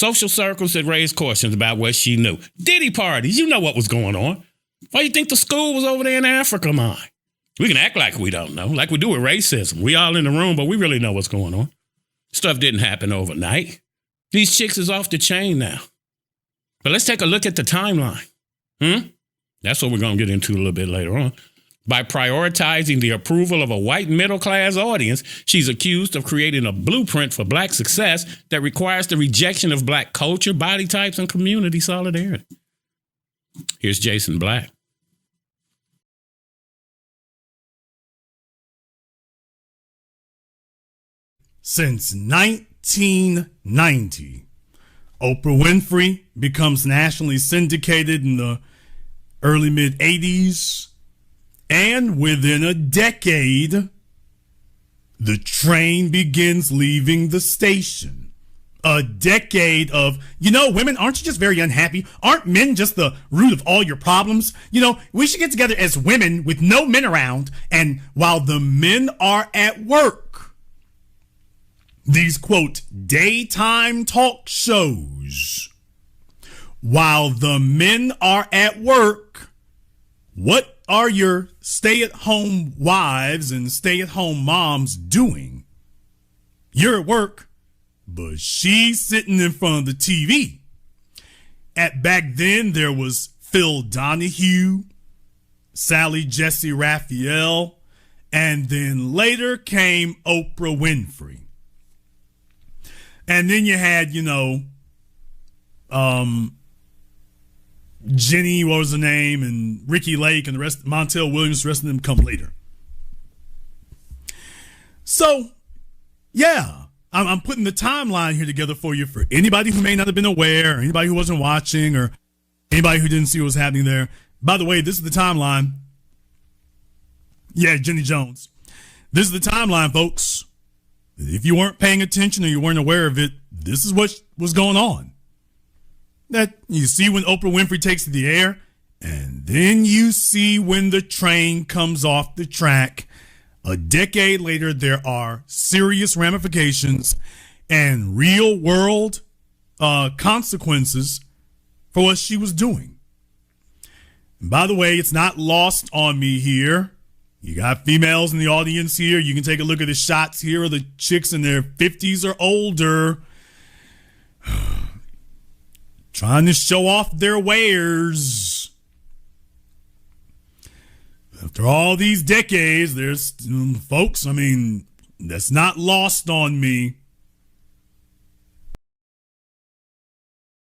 Social circles that raised questions about what she knew. Diddy parties, you know what was going on. Why you think the school was over there in Africa, man? We can act like we don't know, like we do with racism. We all in the room, but we really know what's going on. Stuff didn't happen overnight. These chicks is off the chain now. But let's take a look at the timeline. That's what we're going to get into a little bit later on. By prioritizing the approval of a white middle-class audience, she's accused of creating a blueprint for black success that requires the rejection of black culture, body types, and community solidarity. Here's Jason Black. Since 1990, Oprah Winfrey becomes nationally syndicated in the early mid-'80s. And within a decade, the train begins leaving the station. A decade of, women, aren't you just very unhappy? Aren't men just the root of all your problems? We should get together as women with no men around. And while the men are at work, these, quote, daytime talk shows, while the men are at work, what are your stay-at-home wives and stay-at-home moms doing? You're at work, but she's sitting in front of the TV. Back then, there was Phil Donahue, Sally Jesse Raphael, and then later came Oprah Winfrey. And then you had, Jenny, what was her name, and Ricky Lake, and the rest, Montel Williams, the rest of them come later. So, yeah, I'm putting the timeline here together for you for anybody who may not have been aware, or anybody who wasn't watching, or anybody who didn't see what was happening there. By the way, this is the timeline. Yeah, Jenny Jones. This is the timeline, folks. If you weren't paying attention or you weren't aware of it, this is what was going on. That you see when Oprah Winfrey takes to the air, and then you see when the train comes off the track. A decade later, there are serious ramifications and real world consequences for what she was doing. And by the way, it's not lost on me here. You got females in the audience here. You can take a look at the shots here of the chicks in their 50s or older trying to show off their wares. After all these decades, there's folks, that's not lost on me.